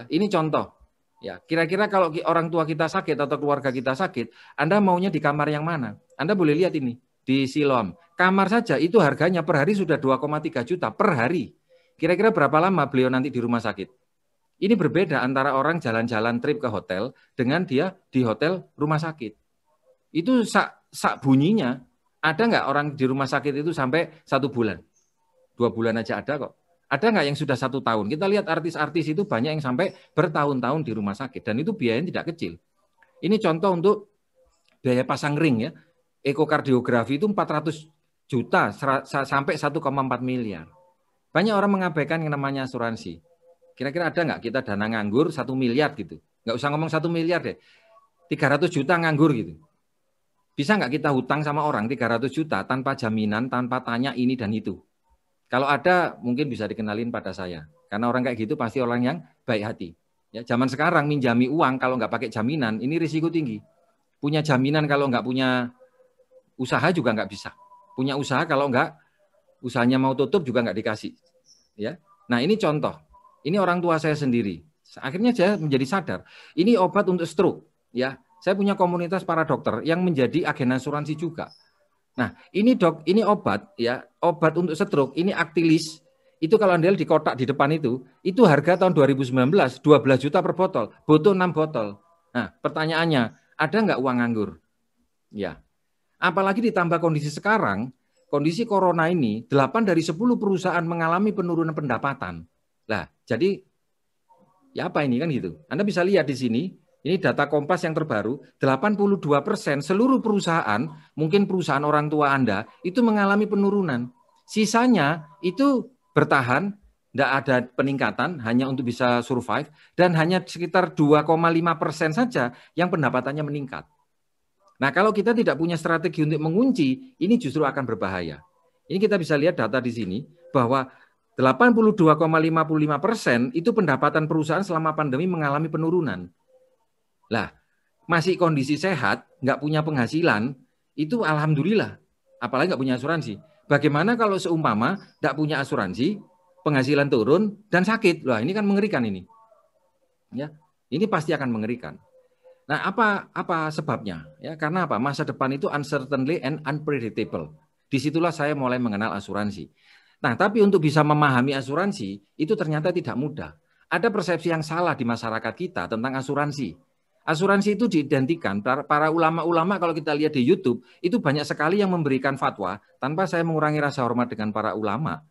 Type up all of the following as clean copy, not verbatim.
Ya, ini contoh. Ya, kira-kira kalau orang tua kita sakit atau keluarga kita sakit, Anda maunya di kamar yang mana? Anda boleh lihat ini di Siloam. Kamar saja itu harganya per hari sudah 2,3 juta per hari. Kira-kira berapa lama beliau nanti di rumah sakit? Ini berbeda antara orang jalan-jalan trip ke hotel dengan dia di hotel rumah sakit. Itu sak bunyinya. Ada nggak orang di rumah sakit itu sampai 1 bulan? 2 bulan aja ada kok. Ada nggak yang sudah 1 tahun? Kita lihat artis-artis itu banyak yang sampai bertahun-tahun di rumah sakit. Dan itu biayanya tidak kecil. Ini contoh untuk biaya pasang ring ya. Ekokardiografi itu 400 juta sampai 1,4 miliar. Banyak orang mengabaikan yang namanya asuransi. Kira-kira ada nggak kita dana nganggur 1 miliar gitu? Nggak usah ngomong 1 miliar deh. 300 juta nganggur gitu. Bisa nggak kita hutang sama orang 300 juta tanpa jaminan, tanpa tanya ini dan itu? Kalau ada, mungkin bisa dikenalin pada saya. Karena orang kayak gitu pasti orang yang baik hati. Ya, zaman sekarang minjami uang kalau nggak pakai jaminan, ini risiko tinggi. Punya jaminan kalau nggak punya usaha juga nggak bisa. Punya usaha kalau nggak, usahanya mau tutup juga nggak dikasih. Ya, nah ini contoh. Ini orang tua saya sendiri. Akhirnya saya menjadi sadar. Ini obat untuk stroke. Ya, saya punya komunitas para dokter yang menjadi agen asuransi juga. Nah, ini dok, ini obat ya, obat untuk stroke, ini Actilis. Itu kalau Anda lihat di kotak di depan itu harga tahun 2019 12 juta per botol, butuh 6 botol. Nah, pertanyaannya, ada nggak uang nganggur? Ya. Apalagi ditambah kondisi sekarang, kondisi corona ini, 8 dari 10 perusahaan mengalami penurunan pendapatan. Lah, jadi ya apa ini kan gitu. Anda bisa lihat di sini. Ini data Kompas yang terbaru, 82% seluruh perusahaan, mungkin perusahaan orang tua Anda, itu mengalami penurunan. Sisanya itu bertahan, tidak ada peningkatan, hanya untuk bisa survive, dan hanya sekitar 2,5% saja yang pendapatannya meningkat. Nah, kalau kita tidak punya strategi untuk mengunci, ini justru akan berbahaya. Ini kita bisa lihat data di sini, bahwa 82,55% itu pendapatan perusahaan selama pandemi mengalami penurunan. Lah, masih kondisi sehat, nggak punya penghasilan, itu alhamdulillah. Apalagi nggak punya asuransi. Bagaimana kalau seumpama nggak punya asuransi, penghasilan turun dan sakit? Lah, ini kan mengerikan ini. Ya, ini pasti akan mengerikan. Nah, apa sebabnya? Ya, karena apa? Masa depan itu uncertainly and unpredictable. Disitulah saya mulai mengenal asuransi. Nah, tapi untuk bisa memahami asuransi itu ternyata tidak mudah. Ada persepsi yang salah di masyarakat kita tentang asuransi. Asuransi itu diidentikan, para ulama-ulama kalau kita lihat di YouTube, itu banyak sekali yang memberikan fatwa, tanpa saya mengurangi rasa hormat dengan para ulama.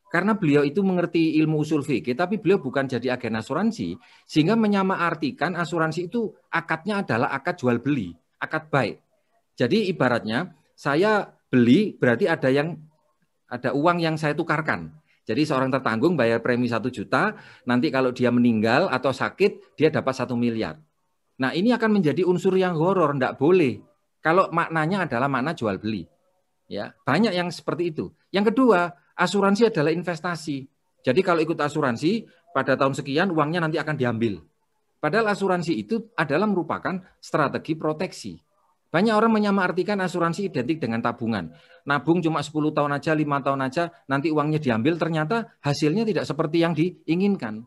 Karena beliau itu mengerti ilmu usul fikih, tapi beliau bukan jadi agen asuransi, sehingga menyamaartikan asuransi itu akadnya adalah akad jual beli, akad baik. Jadi ibaratnya, saya beli berarti ada uang yang saya tukarkan. Jadi seorang tertanggung bayar premi 1 juta, nanti kalau dia meninggal atau sakit, dia dapat 1 miliar. Nah, ini akan menjadi unsur yang horor, tidak boleh. Kalau maknanya adalah makna jual beli. Ya, banyak yang seperti itu. Yang kedua, asuransi adalah investasi. Jadi kalau ikut asuransi, pada tahun sekian uangnya nanti akan diambil. Padahal asuransi itu adalah merupakan strategi proteksi. Banyak orang menyamaartikan asuransi identik dengan tabungan. Nabung cuma 10 tahun aja, 5 tahun aja, nanti uangnya diambil, ternyata hasilnya tidak seperti yang diinginkan.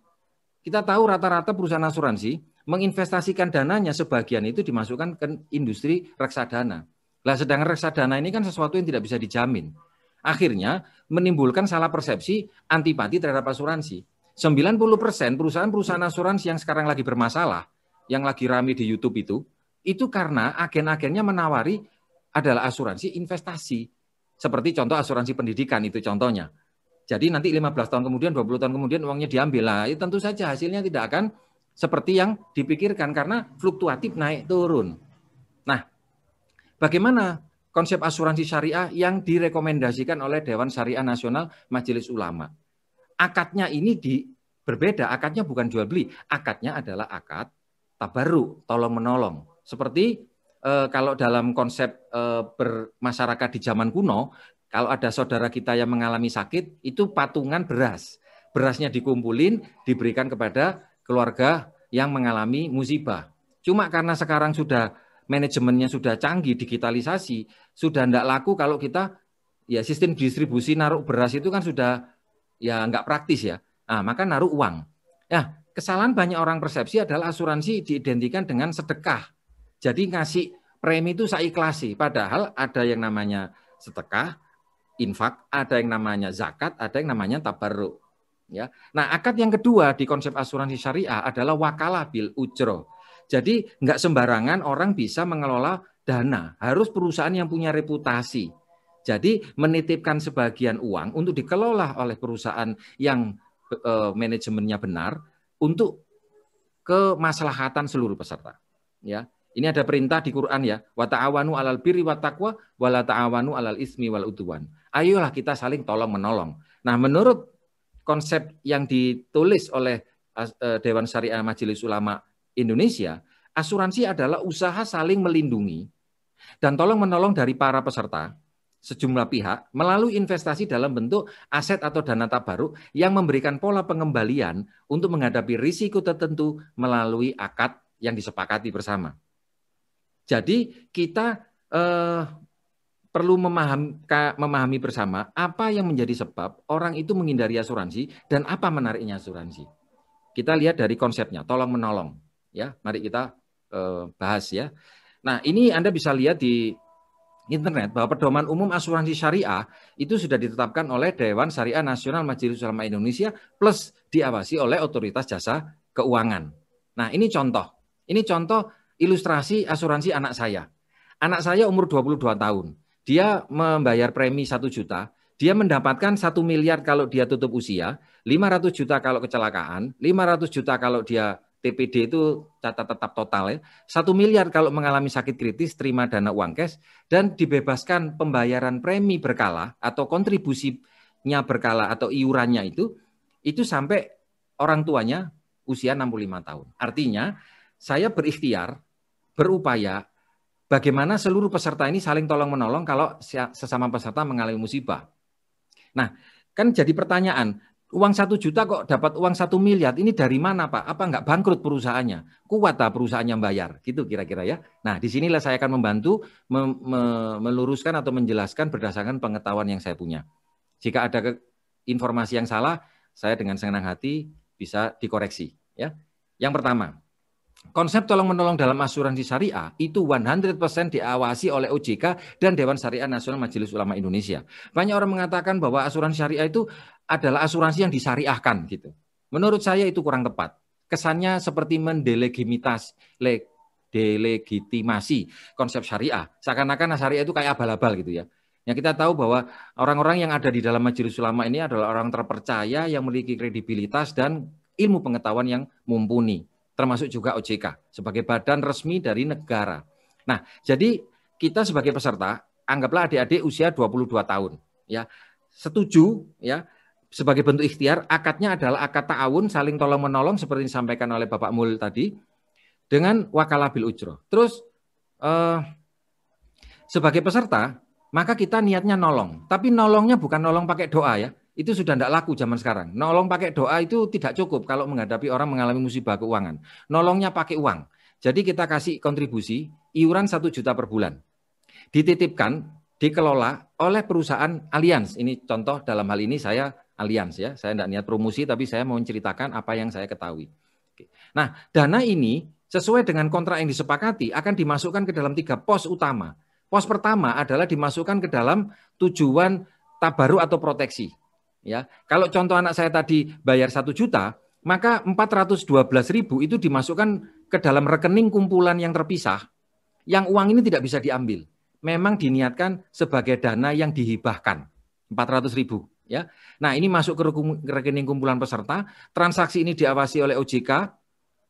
Kita tahu rata-rata perusahaan asuransi menginvestasikan dananya sebagian itu dimasukkan ke industri reksadana. Lah, sedangkan reksadana ini kan sesuatu yang tidak bisa dijamin. Akhirnya menimbulkan salah persepsi antipati terhadap asuransi. 90% perusahaan-perusahaan asuransi yang sekarang lagi bermasalah, yang lagi rame di YouTube itu karena agen-agennya menawari adalah asuransi investasi. Seperti contoh asuransi pendidikan itu contohnya. Jadi nanti 15 tahun kemudian, 20 tahun kemudian uangnya diambil. Lah, itu tentu saja hasilnya tidak akan seperti yang dipikirkan karena fluktuatif naik turun. Nah, bagaimana konsep asuransi syariah yang direkomendasikan oleh Dewan Syariah Nasional Majelis Ulama? Akadnya ini berbeda, akadnya bukan jual beli, akadnya adalah akad tabarruk, tolong menolong. Seperti kalau dalam konsep bermasyarakat di zaman kuno, kalau ada saudara kita yang mengalami sakit, itu patungan beras. Berasnya dikumpulin, diberikan kepada keluarga yang mengalami musibah. Cuma karena sekarang sudah manajemennya sudah canggih, digitalisasi, sudah tidak laku kalau kita, ya sistem distribusi naruh beras itu kan sudah ya nggak praktis ya. Nah, maka naruh uang. Ya, kesalahan banyak orang persepsi adalah asuransi diidentikan dengan sedekah. Jadi ngasih premi itu seiklasi, padahal ada yang namanya sedekah, infak, ada yang namanya zakat, ada yang namanya tabarruk. Ya. Nah, akad yang kedua di konsep asuransi syariah adalah wakalah bil ujroh. Jadi nggak sembarangan orang bisa mengelola dana, harus perusahaan yang punya reputasi. Jadi menitipkan sebagian uang untuk dikelola oleh perusahaan yang manajemennya benar untuk kemaslahatan seluruh peserta. Ya, ini ada perintah di Quran ya, wa ta'awanu 'alal birri wat taqwa wa la ta'awanu 'alal ismi wal udwan. Ayolah kita saling tolong menolong. Nah, menurut konsep yang ditulis oleh Dewan Syariah Majelis Ulama Indonesia, asuransi adalah usaha saling melindungi dan tolong menolong dari para peserta sejumlah pihak melalui investasi dalam bentuk aset atau dana tabaruk yang memberikan pola pengembalian untuk menghadapi risiko tertentu melalui akad yang disepakati bersama. Jadi kita perlu memahami bersama apa yang menjadi sebab orang itu menghindari asuransi dan apa menariknya asuransi. Kita lihat dari konsepnya, tolong menolong. Ya, mari kita bahas ya. Nah, ini Anda bisa lihat di internet bahwa pedoman umum asuransi syariah itu sudah ditetapkan oleh Dewan Syariah Nasional Majelis Ulama Indonesia plus diawasi oleh Otoritas Jasa Keuangan. Nah, ini contoh. Ini contoh ilustrasi asuransi anak saya. Anak saya umur 22 tahun. Dia membayar premi 1 juta. Dia mendapatkan 1 miliar kalau dia tutup usia, 500 juta kalau kecelakaan, 500 juta kalau dia TPD itu catat tetap total ya. 1 miliar kalau mengalami sakit kritis, terima dana uang cash, dan dibebaskan pembayaran premi berkala atau kontribusinya berkala atau iurannya itu sampai orang tuanya usia 65 tahun. Artinya saya berikhtiar, berupaya bagaimana seluruh peserta ini saling tolong-menolong kalau sesama peserta mengalami musibah. Nah, kan jadi pertanyaan, uang 1 juta kok dapat uang 1 miliar, ini dari mana Pak? Apa enggak bangkrut perusahaannya? Kuat tak perusahaannya bayar? Gitu kira-kira ya. Nah, disinilah saya akan membantu meluruskan atau menjelaskan berdasarkan pengetahuan yang saya punya. Jika ada informasi yang salah, saya dengan senang hati bisa dikoreksi. Ya. Yang pertama, konsep tolong-menolong dalam asuransi syariah itu 100% diawasi oleh OJK dan Dewan Syariah Nasional Majelis Ulama Indonesia. Banyak orang mengatakan bahwa asuransi syariah itu adalah asuransi yang disyariahkan gitu. Menurut saya itu kurang tepat. Kesannya seperti delegitimasi konsep syariah. Seakan-akan syariah itu kayak abal-abal gitu ya. Yang kita tahu bahwa orang-orang yang ada di dalam Majelis Ulama ini adalah orang terpercaya yang memiliki kredibilitas dan ilmu pengetahuan yang mumpuni. Termasuk juga OJK sebagai badan resmi dari negara. Nah, jadi kita sebagai peserta, anggaplah adik-adik usia 22 tahun, ya. Setuju ya, sebagai bentuk ikhtiar, akadnya adalah akad ta'awun saling tolong-menolong seperti disampaikan oleh Bapak Mul tadi dengan wakalah bil ujroh. Terus sebagai peserta, maka kita niatnya nolong, tapi nolongnya bukan nolong pakai doa ya. Itu sudah tidak laku zaman sekarang. Nolong pakai doa itu tidak cukup kalau menghadapi orang mengalami musibah keuangan. Nolongnya pakai uang. Jadi kita kasih kontribusi, iuran 1 juta per bulan. Dititipkan, dikelola oleh perusahaan Allianz. Ini contoh dalam hal ini saya Allianz ya. Saya tidak niat promosi, tapi saya mau menceritakan apa yang saya ketahui. Nah, dana ini sesuai dengan kontrak yang disepakati akan dimasukkan ke dalam 3 pos utama. Pos pertama adalah dimasukkan ke dalam tujuan tabaruk atau proteksi. Ya, kalau contoh anak saya tadi bayar 1 juta, maka 412.000 itu dimasukkan ke dalam rekening kumpulan yang terpisah, yang uang ini tidak bisa diambil. Memang diniatkan sebagai dana yang dihibahkan, 400.000. Ya, nah ini masuk ke rekening kumpulan peserta. Transaksi ini diawasi oleh OJK,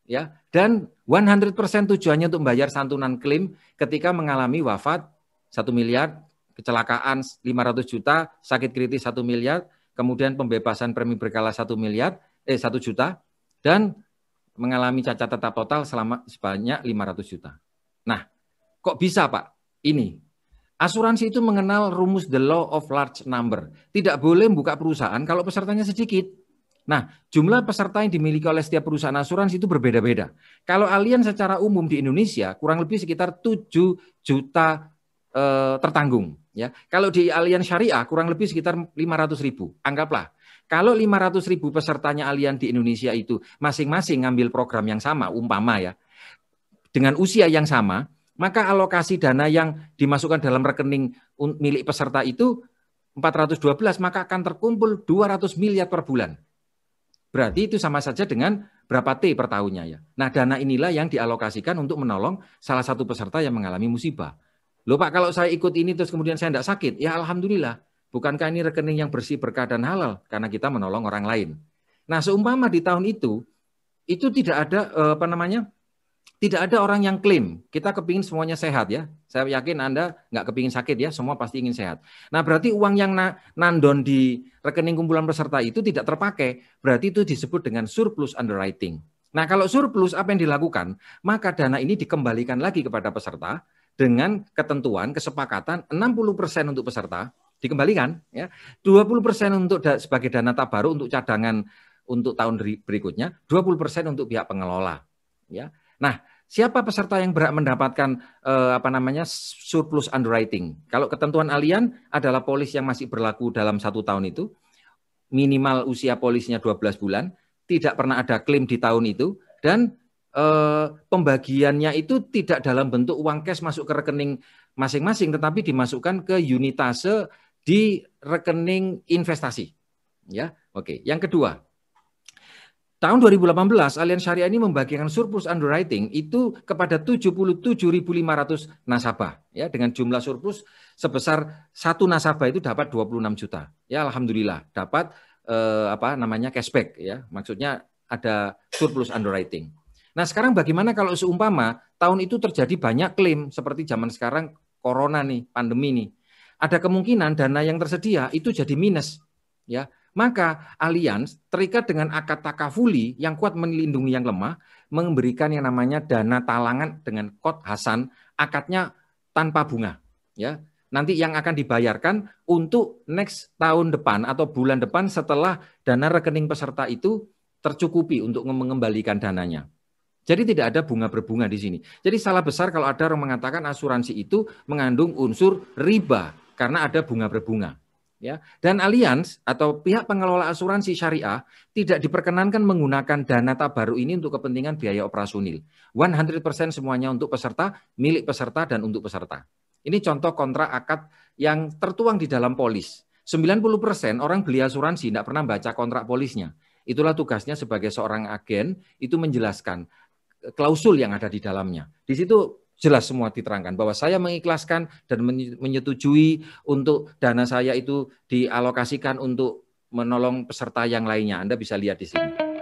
ya, dan 100% tujuannya untuk membayar santunan klaim ketika mengalami wafat 1 miliar, kecelakaan 500 juta, sakit kritis 1 miliar. Kemudian pembebasan premi berkala 1 juta dan mengalami cacat tetap total sebanyak 500 juta. Nah, kok bisa Pak? Ini, asuransi itu mengenal rumus the law of large number. Tidak boleh membuka perusahaan kalau pesertanya sedikit. Nah, jumlah peserta yang dimiliki oleh setiap perusahaan asuransi itu berbeda-beda. Kalau Allianz secara umum di Indonesia kurang lebih sekitar 7 juta tertanggung. Ya, kalau di Allianz Syariah kurang lebih sekitar 500.000. Anggaplah kalau 500.000 pesertanya Allianz di Indonesia itu masing-masing ngambil program yang sama, umpama ya, dengan usia yang sama, maka alokasi dana yang dimasukkan dalam rekening milik peserta itu 412, maka akan terkumpul 200 miliar per bulan. Berarti itu sama saja dengan berapa T per tahunnya ya. Nah, dana inilah yang dialokasikan untuk menolong salah satu peserta yang mengalami musibah. Loh Pak, kalau saya ikut ini terus kemudian saya tidak sakit, ya alhamdulillah. Bukankah ini rekening yang bersih, berkah dan halal karena kita menolong orang lain. Nah, seumpama di tahun itu tidak ada tidak ada orang yang klaim kita kepingin semuanya sehat ya. Saya yakin Anda nggak kepingin sakit ya, semua pasti ingin sehat. Nah, berarti uang yang nandon di rekening kumpulan peserta itu tidak terpakai, berarti itu disebut dengan surplus underwriting. Nah, kalau surplus apa yang dilakukan? Maka dana ini dikembalikan lagi kepada peserta dengan ketentuan kesepakatan 60% untuk peserta dikembalikan ya, 20% untuk sebagai dana tabaruk untuk cadangan untuk tahun berikutnya, 20% untuk pihak pengelola ya. Nah, siapa peserta yang berhak mendapatkan surplus underwriting? Kalau ketentuan Allianz adalah polis yang masih berlaku dalam 1 tahun itu, minimal usia polisnya 12 bulan, tidak pernah ada klaim di tahun itu, dan pembagiannya itu tidak dalam bentuk uang cash masuk ke rekening masing-masing, tetapi dimasukkan ke unitase di rekening investasi. Ya, oke. Yang kedua, tahun 2018 Allianz Syariah ini membagikan surplus underwriting itu kepada 77.500 nasabah, ya, dengan jumlah surplus sebesar satu nasabah itu dapat 26 juta. Ya, alhamdulillah dapat cashback, ya, maksudnya ada surplus underwriting. Nah, sekarang bagaimana kalau seumpama tahun itu terjadi banyak klaim seperti zaman sekarang corona nih, pandemi nih. Ada kemungkinan dana yang tersedia itu jadi minus, ya. Maka Allianz terikat dengan akad takafuli yang kuat melindungi yang lemah, memberikan yang namanya dana talangan dengan kod Hasan, akadnya tanpa bunga, ya. Nanti yang akan dibayarkan untuk next tahun depan atau bulan depan setelah dana rekening peserta itu tercukupi untuk mengembalikan dananya. Jadi tidak ada bunga berbunga di sini. Jadi salah besar kalau ada orang mengatakan asuransi itu mengandung unsur riba karena ada bunga berbunga. Ya. Dan Allianz atau pihak pengelola asuransi syariah tidak diperkenankan menggunakan dana tabaruk ini untuk kepentingan biaya operasional. 100% semuanya untuk peserta, milik peserta dan untuk peserta. Ini contoh kontrak akad yang tertuang di dalam polis. 90% orang beli asuransi tidak pernah baca kontrak polisnya. Itulah tugasnya sebagai seorang agen, itu menjelaskan klausul yang ada di dalamnya. Di situ jelas semua diterangkan bahwa saya mengikhlaskan dan menyetujui untuk dana saya itu dialokasikan untuk menolong peserta yang lainnya. Anda bisa lihat di sini.